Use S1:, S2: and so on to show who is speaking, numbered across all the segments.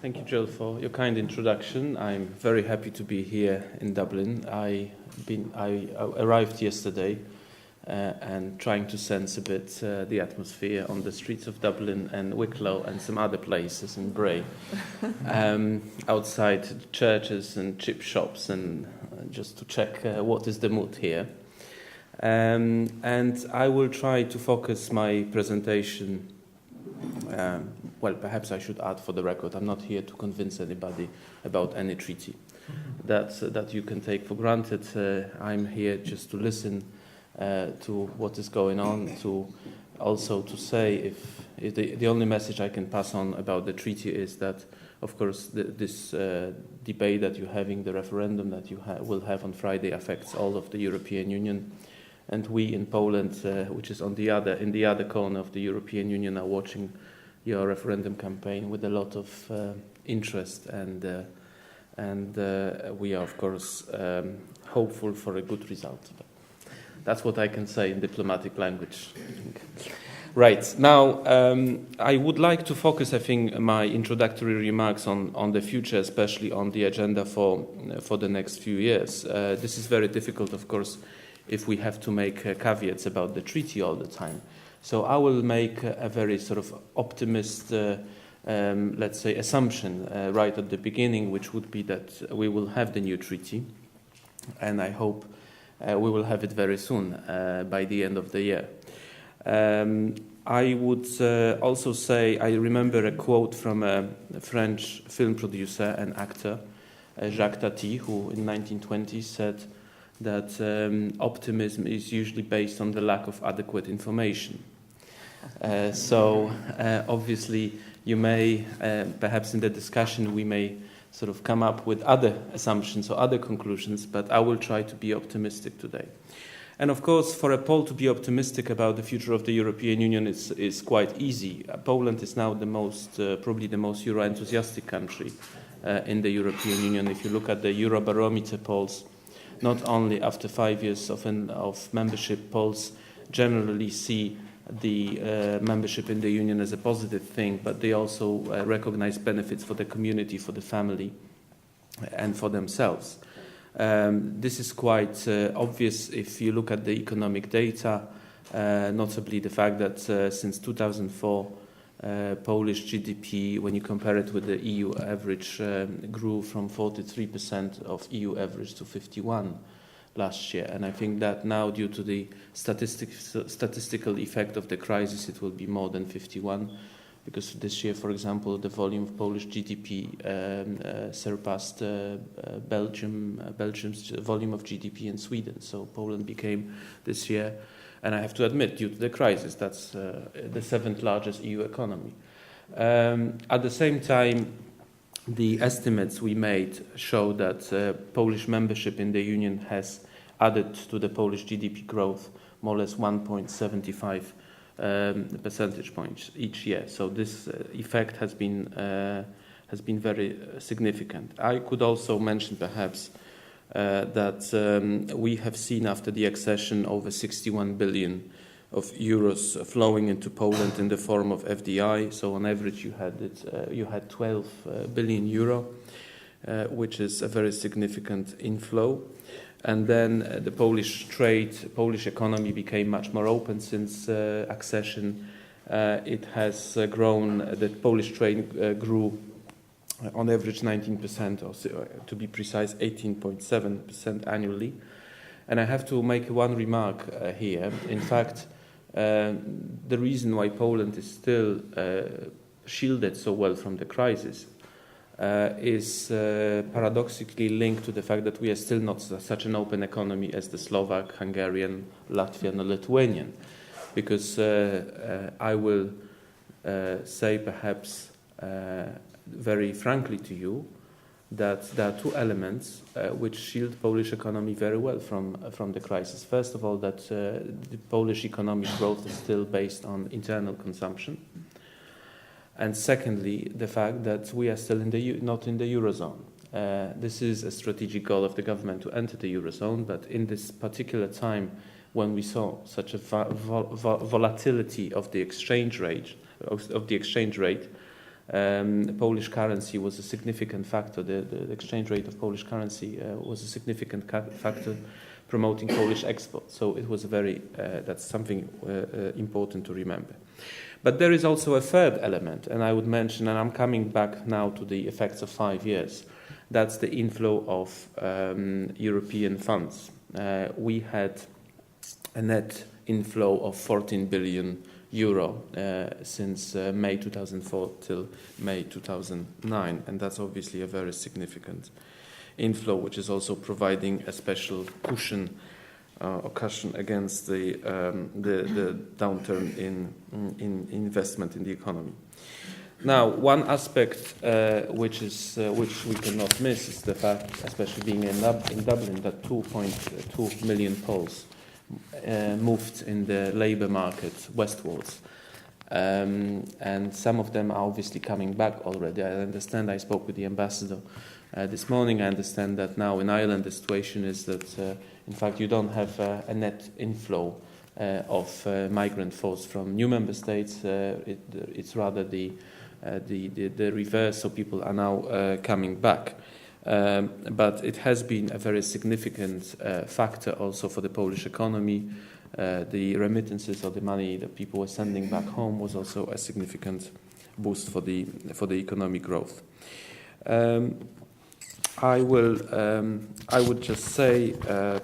S1: Thank you, Jill, for your kind introduction. I'm very happy to be here in Dublin. I arrived yesterday and trying to sense a bit the atmosphere on the streets of Dublin and Wicklow and some other places in Bray, outside churches and chip shops, and just to check what is the mood here. And I will try to focus my presentation. Well, perhaps I should add for the record, I'm not here to convince anybody about any treaty that you can take for granted. I'm here just to listen to what is going on, to also to say if the only message I can pass on about the treaty is that, of course, this debate that you're having, the referendum that you will have on Friday, affects all of the European Union. And we in Poland, which is in the other corner of the European Union, are watching your referendum campaign with a lot of interest, and we are, of course, hopeful for a good result. But that's what I can say in diplomatic language, I think. Right, now I would like to focus, I think, my introductory remarks on the future, especially on the agenda for the next few years. This is very difficult, of course, if we have to make caveats about the treaty all the time. So I will make a very sort of optimist, let's say, assumption right at the beginning, which would be that we will have the new treaty, and I hope we will have it very soon, by the end of the year. I would also say, I remember a quote from a French film producer and actor, Jacques Tati, who in 1920 said that optimism is usually based on the lack of adequate information. So obviously you may, perhaps in the discussion we may sort of come up with other assumptions or other conclusions, but I will try to be optimistic today. And of course, for a Pole to be optimistic about the future of the European Union is quite easy. Poland is now probably the most Euro-enthusiastic country in the European Union. If you look at the Eurobarometer polls, not only after 5 years of membership, Poles generally see the membership in the Union as a positive thing, but they also recognize benefits for the community, for the family, and for themselves. This is quite obvious if you look at the economic data, notably the fact that since 2004, Polish GDP, when you compare it with the EU average, grew from 43% of EU average to 51% last year. And I think that now, due to the statistical effect of the crisis, it will be more than 51%, because this year, for example, the volume of Polish GDP surpassed Belgium's volume of GDP in Sweden. So Poland became this year, and I have to admit, due to the crisis, that's the 7th largest EU economy. At the same time, the estimates we made show that Polish membership in the Union has added to the Polish GDP growth more or less 1.75 percentage points each year. So this effect has been very significant. I could also mention perhaps that we have seen after the accession over 61 billion of euros flowing into Poland in the form of FDI. So on average, you had 12 billion euro, which is a very significant inflow. And then the Polish economy became much more open since accession. It has grown. The Polish trade grew on average 19%, or to be precise, 18.7% annually. And I have to make one remark here. In fact, the reason why Poland is still shielded so well from the crisis is paradoxically linked to the fact that we are still not such an open economy as the Slovak, Hungarian, Latvian, or Lithuanian. Because I will say perhaps very frankly to you that there are two elements which shield Polish economy very well from the crisis. First of all, that the Polish economic growth is still based on internal consumption. And secondly, the fact that we are still not in the Eurozone. This is a strategic goal of the government to enter the Eurozone, but in this particular time when we saw such a volatility of the exchange rate, Polish currency was a significant factor. The exchange rate of Polish currency was a significant factor promoting Polish exports. So it was that's something important to remember. But there is also a third element, and I would mention, and I'm coming back now to the effects of 5 years. That's the inflow of European funds. We had a net inflow of 14 billion euro since May 2004 till May 2009, and that's obviously a very significant inflow, which is also providing a special cushion against the downturn in investment in the economy. Now, one aspect which we cannot miss is the fact, especially being in Dublin, that 2.2 million Poles moved in the labour market westwards. And some of them are obviously coming back already. I understand, I spoke with the ambassador this morning. I understand that now in Ireland the situation is that, in fact, you don't have a net inflow of migrant force from new member states. It's rather the reverse, so people are now coming back. But it has been a very significant factor also for the Polish economy. The remittances of the money that people were sending back home was also a significant boost for the economic growth. I would just say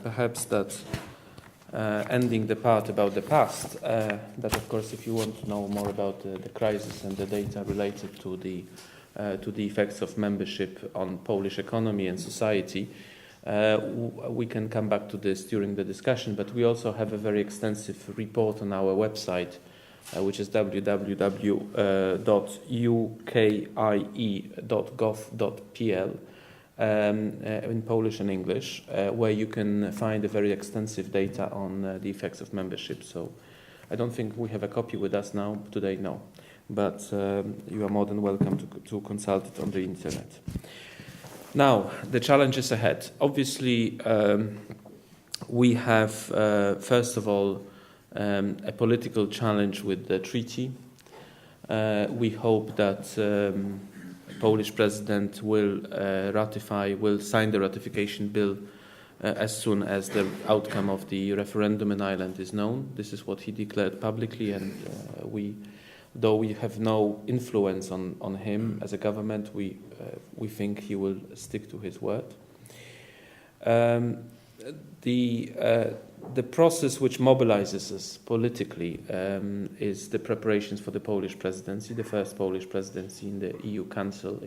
S1: perhaps that ending the part about the past, that of course if you want to know more about the crisis and the data related to the effects of membership on Polish economy and society, we can come back to this during the discussion, but we also have a very extensive report on our website, which is www.ukie.gov.pl in Polish and English, where you can find a very extensive data on the effects of membership. So I don't think we have a copy with us now today, no. But you are more than welcome to consult it on the internet. Now, the challenges ahead. Obviously, we have, first of all, a political challenge with the treaty. We hope that Polish president will sign the ratification bill as soon as the outcome of the referendum in Ireland is known. This is what he declared publicly, and though we have no influence on him as a government, we think he will stick to his word. The process which mobilizes us politically is the preparations for the Polish presidency, the first Polish presidency in the EU Council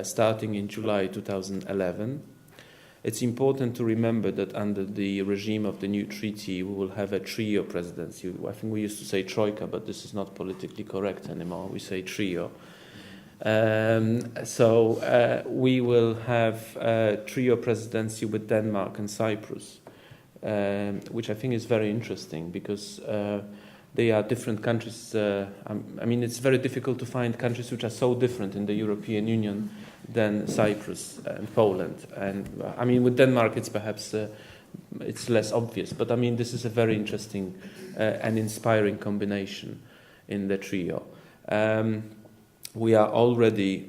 S1: starting in July 2011. It's important to remember that under the regime of the new treaty, we will have a trio presidency. I think we used to say troika, but this is not politically correct anymore. We say trio. So we will have a trio presidency with Denmark and Cyprus, which I think is very interesting because they are different countries. I mean, it's very difficult to find countries which are so different in the European Union than Cyprus and Poland. And I mean, with Denmark, it's perhaps it's less obvious. But I mean, this is a very interesting and inspiring combination in the trio. We are already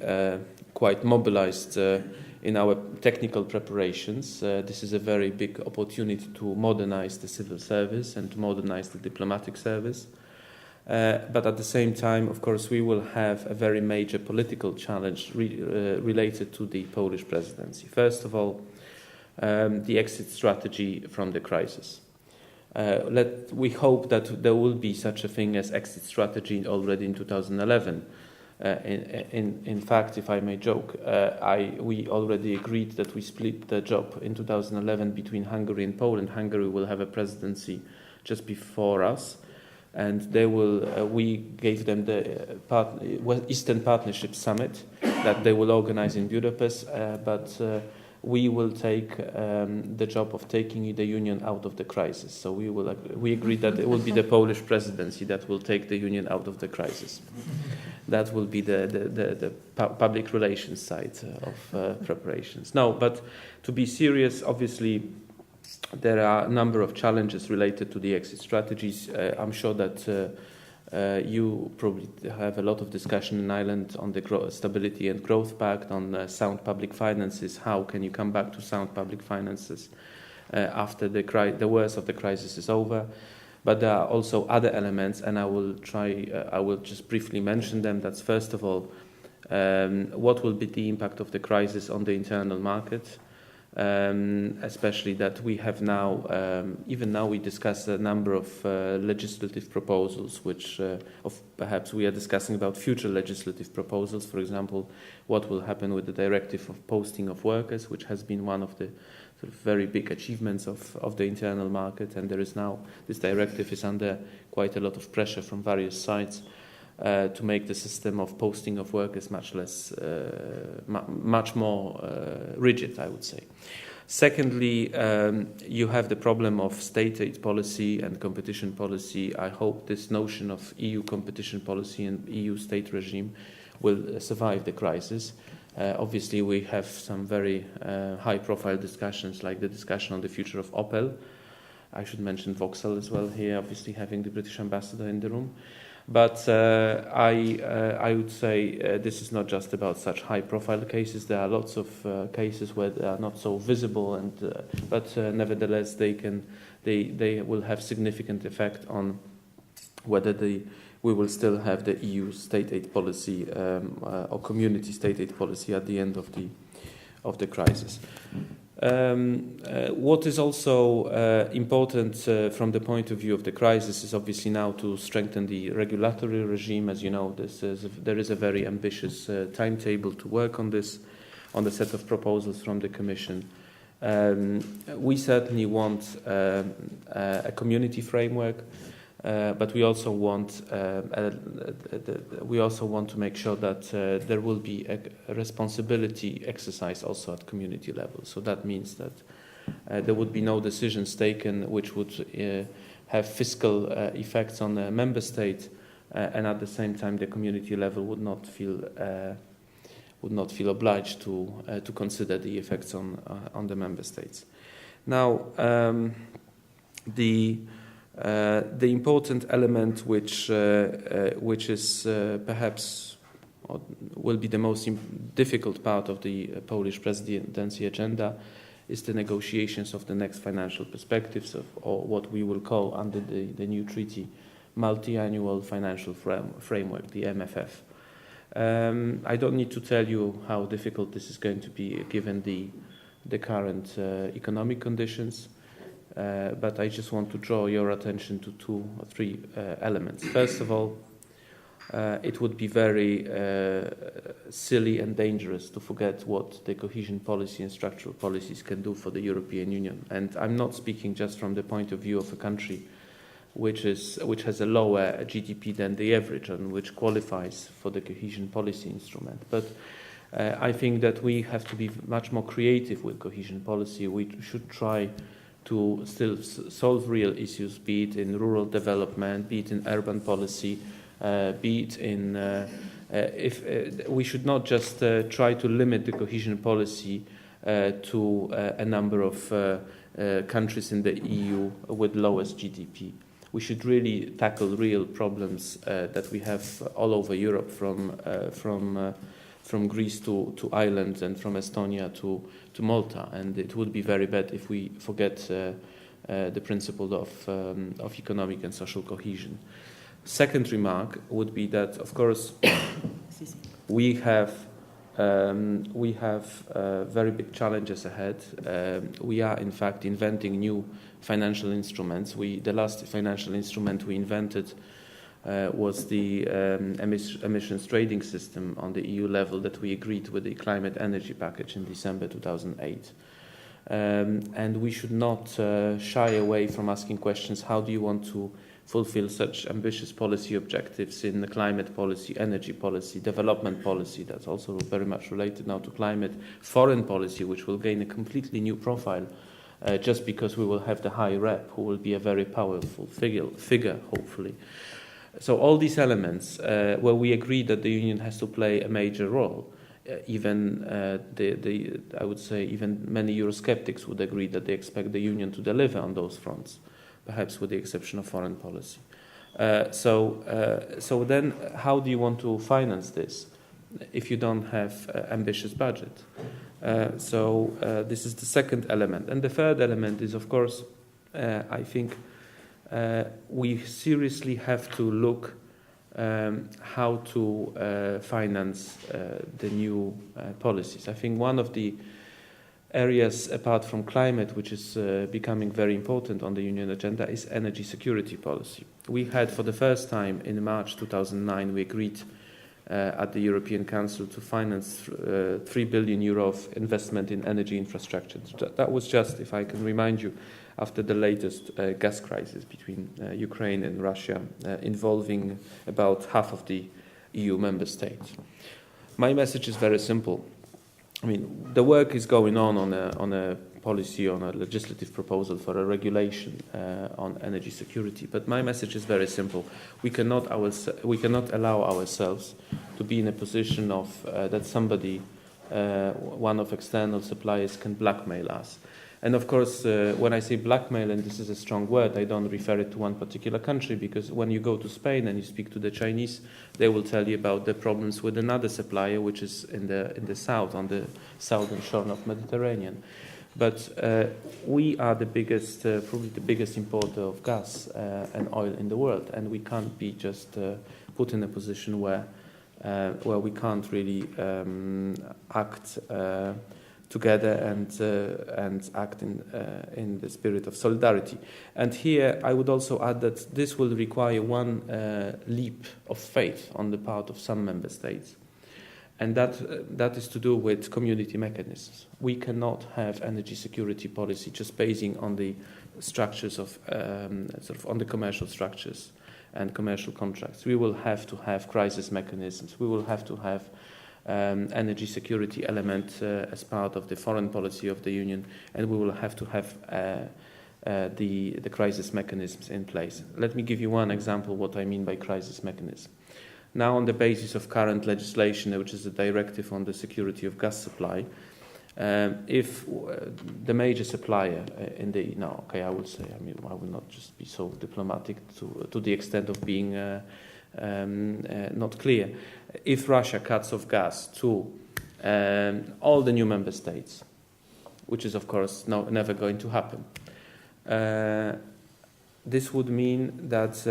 S1: quite mobilized in our technical preparations. This is a very big opportunity to modernize the civil service and to modernize the diplomatic service. But at the same time, of course, we will have a very major political challenge related to the Polish presidency. First of all, the exit strategy from the crisis. We hope that there will be such a thing as exit strategy already in 2011. In fact, if I may joke, we already agreed that we split the job in 2011 between Hungary and Poland. Hungary will have a presidency just before us, and we gave them the Eastern Partnership Summit that they will organize in Budapest, but we will take the job of taking the Union out of the crisis. So we agreed that it will be the Polish presidency that will take the Union out of the crisis. That will be the public relations side of preparations. No, but to be serious, obviously, there are a number of challenges related to the exit strategies. I'm sure that You probably have a lot of discussion in Ireland on the Stability and Growth Pact, on sound public finances. How can you come back to sound public finances after the worst of the crisis is over? But there are also other elements, and I will just briefly mention them. That's first of all, what will be the impact of the crisis on the internal market? Especially that we have now, even now we discuss a number of legislative proposals, which perhaps we are discussing about future legislative proposals. For example, what will happen with the directive of posting of workers, which has been one of the sort of very big achievements of the internal market, and there is now, this directive is under quite a lot of pressure from various sides to make the system of posting of workers much more rigid, I would say. Secondly, you have the problem of state aid policy and competition policy. I hope this notion of EU competition policy and EU state regime will survive the crisis. Obviously, we have some very high-profile discussions, like the discussion on the future of Opel. I should mention Vauxhall as well here, obviously having the British ambassador in the room. But I would say this is not just about such high-profile cases. There are lots of cases where they are not so visible, but nevertheless they will have significant effect on whether we will still have the EU state aid policy or community state aid policy at the end of the crisis. What is also important from the point of view of the crisis is obviously now to strengthen the regulatory regime. As you know, there is a very ambitious timetable to work on this, on the set of proposals from the Commission. We certainly want a community framework, but we also want to make sure that there will be a responsibility exercise also at community level. So that means that there would be no decisions taken which would have fiscal effects on the member state, and at the same time the community level would not feel obliged to consider the effects on the member states. Now, the important element which is perhaps will be the most difficult part of the Polish presidency agenda is the negotiations of the next financial perspectives, or what we will call under the new treaty multi-annual financial framework, the MFF. I don't need to tell you how difficult this is going to be given the current economic conditions. But I just want to draw your attention to 2 or 3 elements. First of all, it would be very silly and dangerous to forget what the cohesion policy and structural policies can do for the European Union. And I'm not speaking just from the point of view of a country which has a lower GDP than the average and which qualifies for the cohesion policy instrument. But I think that we have to be much more creative with cohesion policy. We should try to still solve real issues, be it in rural development, be it in urban policy, be it in we should not just try to limit the cohesion policy to a number of countries in the EU with lowest GDP. We should really tackle real problems that we have all over Europe, from Greece to Ireland and from Estonia to Malta, and it would be very bad if we forget the principle of economic and social cohesion. Second remark would be that, of course, we have very big challenges ahead. We are, in fact, inventing new financial instruments. The last financial instrument we invented was the emissions trading system on the EU level that we agreed with the climate energy package in December 2008. And we should not shy away from asking questions: how do you want to fulfill such ambitious policy objectives in the climate policy, energy policy, development policy, that's also very much related now to climate, foreign policy, which will gain a completely new profile just because we will have the High Rep, who will be a very powerful figure, hopefully. So all these elements, where we agree that the Union has to play a major role, even I would say even many Eurosceptics would agree that they expect the Union to deliver on those fronts, perhaps with the exception of foreign policy. So then how do you want to finance this if you don't have ambitious budget? This is the second element. And the third element is, of course, I think we seriously have to look how to finance the new policies. I think one of the areas apart from climate which is becoming very important on the Union agenda is energy security policy. We had for the first time in March 2009, we agreed at the European Council to finance €3 billion of investment in energy infrastructure. That was just, if I can remind you, after the latest gas crisis between Ukraine and Russia, involving about half of the EU member states. My message is very simple. I mean, the work is going on a policy, on a legislative proposal for a regulation on energy security. But my message is very simple. We cannot allow ourselves to be in a position of that somebody, one of external suppliers, can blackmail us. And of course, when I say blackmail, and this is a strong word, I don't refer it to one particular country, because when you go to Spain and you speak to the Chinese, they will tell you about the problems with another supplier, which is in the south, on the southern shore of Mediterranean. But we are the biggest, probably the biggest importer of gas and oil in the world, and we can't be just put in a position where we can't really act together and act in the spirit of solidarity. And here I would also add that this will require one leap of faith on the part of some member states. And that is to do with community mechanisms. We cannot have energy security policy just basing on the structures of on the commercial structures and commercial contracts. We will have to have crisis mechanisms. We will have to have energy security element as part of the foreign policy of the Union, and we will have to have the crisis mechanisms in place. Let me give you one example what I mean by crisis mechanism. Now, on the basis of current legislation, which is a directive on the security of gas supply, if the major supplier I would say, I mean, I will not just be so diplomatic to the extent of being not clear. If Russia cuts off gas to all the new member states, which is of course never going to happen, this would mean that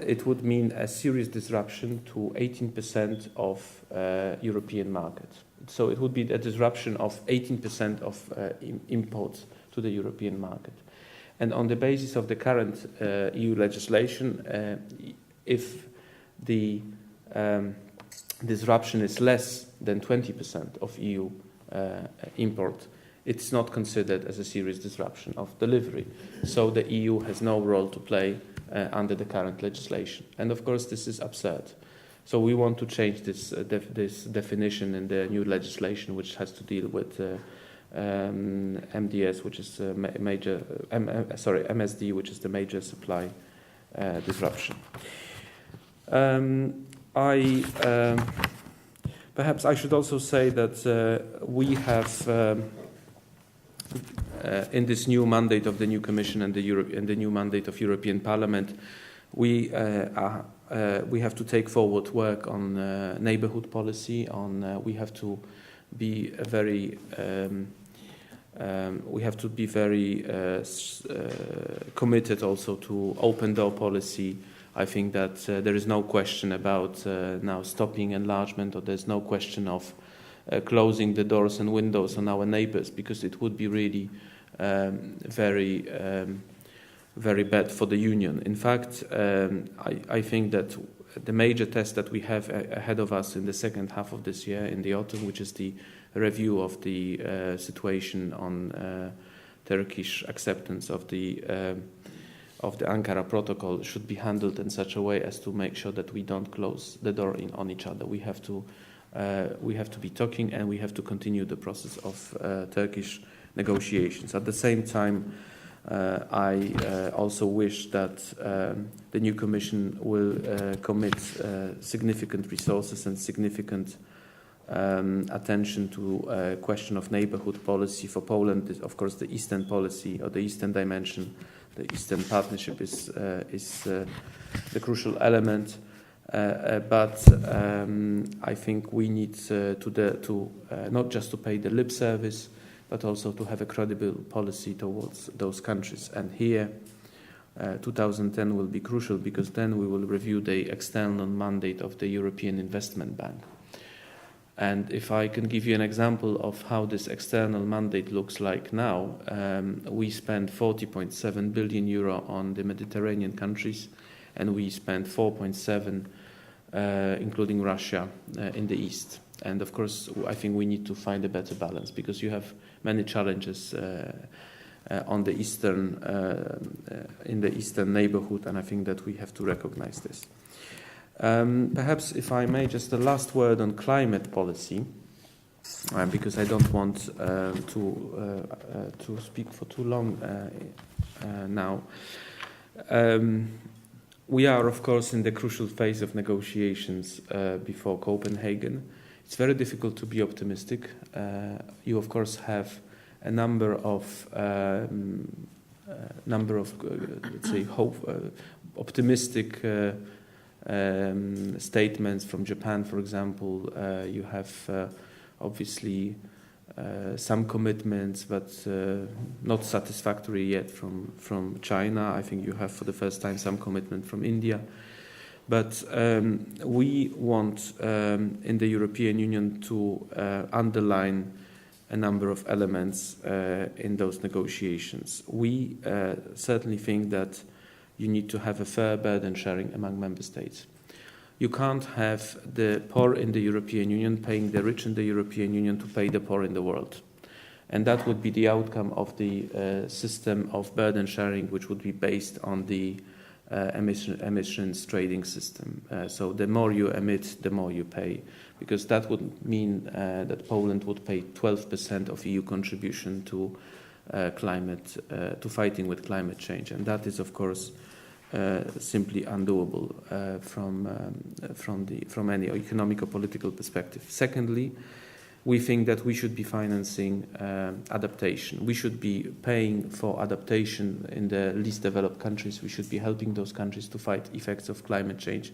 S1: it would mean a serious disruption to 18% of European market. So it would be a disruption of 18% of imports to the European market. And on the basis of the current EU legislation, if the disruption is less than 20% of EU import, it's not considered as a serious disruption of delivery. So the EU has no role to play under the current legislation. And of course, this is absurd. So we want to change this definition in the new legislation, which has to deal with MDS, which is MSD, which is the major supply disruption. Perhaps I should also say that we have, in this new mandate of the new Commission and the new mandate of European Parliament, we have to take forward work on neighbourhood policy. We have to be very committed also to open door policy. I think that there is no question about now stopping enlargement, or there's no question of closing the doors and windows on our neighbours, because it would be really very bad for the Union. In fact, I think that the major test that we have ahead of us in the second half of this year, in the autumn, which is the review of the situation on Turkish acceptance of the Ankara Protocol, should be handled in such a way as to make sure that we don't close the door on each other. We have to be talking, and we have to continue the process of Turkish negotiations. At the same time, I also wish that the new Commission will commit significant resources and significant attention to question of neighbourhood policy for Poland. Of course, the Eastern policy, or the Eastern dimension, the Eastern Partnership is the crucial element. But I think we need to not just to pay the lip service, but also to have a credible policy towards those countries. And here, 2010 will be crucial, because then we will review the external mandate of the European Investment Bank. And if I can give you an example of how this external mandate looks like now, we spend 40.7 billion euro on the Mediterranean countries, and we spend 4.7, including Russia, in the east. And of course, I think we need to find a better balance, because you have many challenges on the eastern, in the eastern neighborhood, and I think that we have to recognize this. Perhaps, if I may, just the last word on climate policy, because I don't want to speak for too long now. We are, of course, in the crucial phase of negotiations before Copenhagen. It's very difficult to be optimistic. You, of course, have a number of let's say, optimistic statements from Japan, for example. You have obviously some commitments, but not satisfactory yet from China. I think you have, for the first time, some commitment from India. But we want, in the European Union, to underline a number of elements in those negotiations. We certainly think that you need to have a fair burden sharing among member states. You can't have the poor in the European Union paying the rich in the European Union to pay the poor in the world. And that would be the outcome of the system of burden sharing, which would be based on the emissions trading system. So the more you emit, the more you pay, because that would mean that Poland would pay 12% of EU contribution to to fighting with climate change. And that is, of course, simply undoable from any economic or political perspective. Secondly, we think that we should be financing adaptation. We should be paying for adaptation in the least developed countries. We should be helping those countries to fight effects of climate change.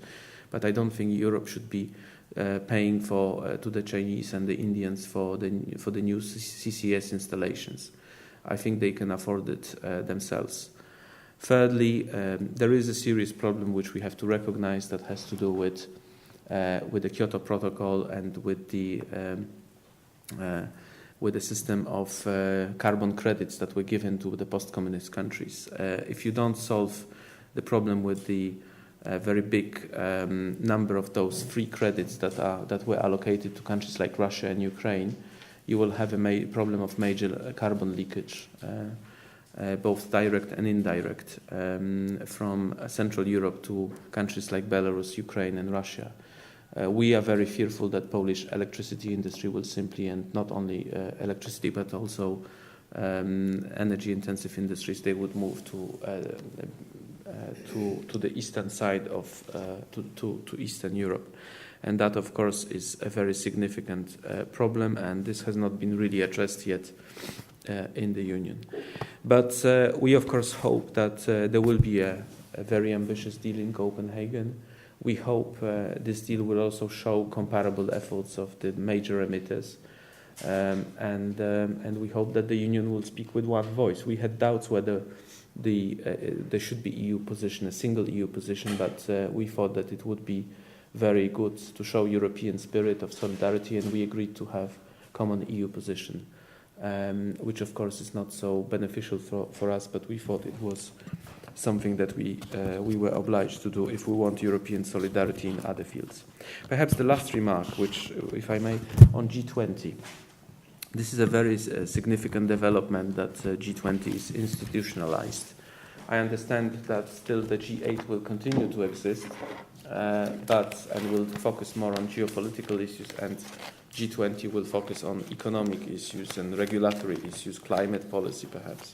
S1: But I don't think Europe should be paying to the Chinese and the Indians for the new CCS installations. I think they can afford it themselves. Thirdly, there is a serious problem which we have to recognize, that has to do with the Kyoto Protocol and with the system of carbon credits that were given to the post-communist countries. If you don't solve the problem with the very big number of those free credits that were allocated to countries like Russia and Ukraine, you will have a problem of major carbon leakage, both direct and indirect, from Central Europe to countries like Belarus, Ukraine, and Russia. We are very fearful that Polish electricity industry will simply, and not only electricity, but also energy-intensive industries, they would move to the eastern side of to Eastern Europe. And that, of course, is a very significant problem, and this has not been really addressed yet in the Union. But we, of course, hope that there will be a very ambitious deal in Copenhagen. We hope this deal will also show comparable efforts of the major emitters, and we hope that the Union will speak with one voice. We had doubts whether there should be EU position, a single EU position, but we thought that it would be very good to show European spirit of solidarity, and we agreed to have common EU position, which of course is not so beneficial for us, but we thought it was something that we were obliged to do if we want European solidarity in other fields. Perhaps the last remark, which, if I may, on G20. This is a very significant development that G20 is institutionalized. I understand that still the G8 will continue to exist, and will focus more on geopolitical issues, and G20 will focus on economic issues and regulatory issues, climate policy perhaps.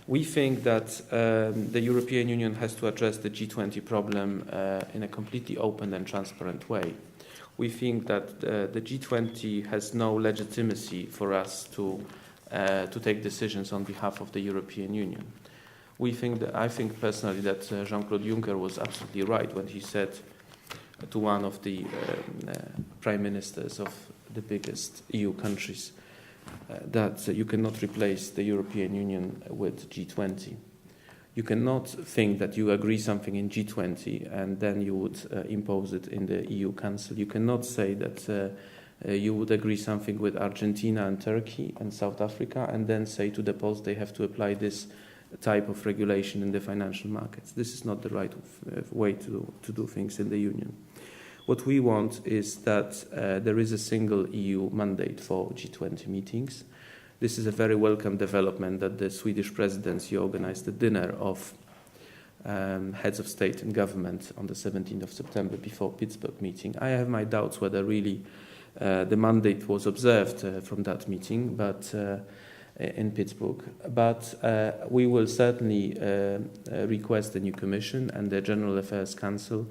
S1: We think that the European Union has to address the G20 problem in a completely open and transparent way. We think that the G20 has no legitimacy for us to take decisions on behalf of the European Union. I think personally that Jean-Claude Juncker was absolutely right when he said to one of the prime ministers of the biggest EU countries that you cannot replace the European Union with G20. You cannot think that you agree something in G20 and then you would impose it in the EU Council. You cannot say that you would agree something with Argentina and Turkey and South Africa and then say to the Poles they have to apply this type of regulation in the financial markets. This is not the right way to do things in the Union. What we want is that there is a single EU mandate for G20 meetings. This is a very welcome development that the Swedish presidency organized a dinner of heads of state and government on the 17th of September before Pittsburgh meeting. I have my doubts whether really the mandate was observed from that meeting, but in Pittsburgh. But we will certainly request the new Commission and the General Affairs Council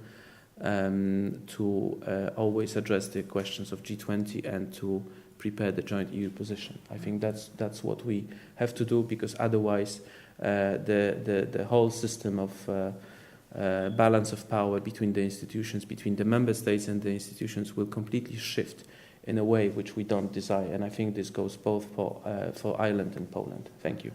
S1: to always address the questions of G20 and to prepare the joint EU position. I think that's what we have to do, because otherwise the whole system of balance of power between the institutions, between the member states and the institutions, will completely shift in a way which we don't desire. And I think this goes both for Ireland and Poland. Thank you.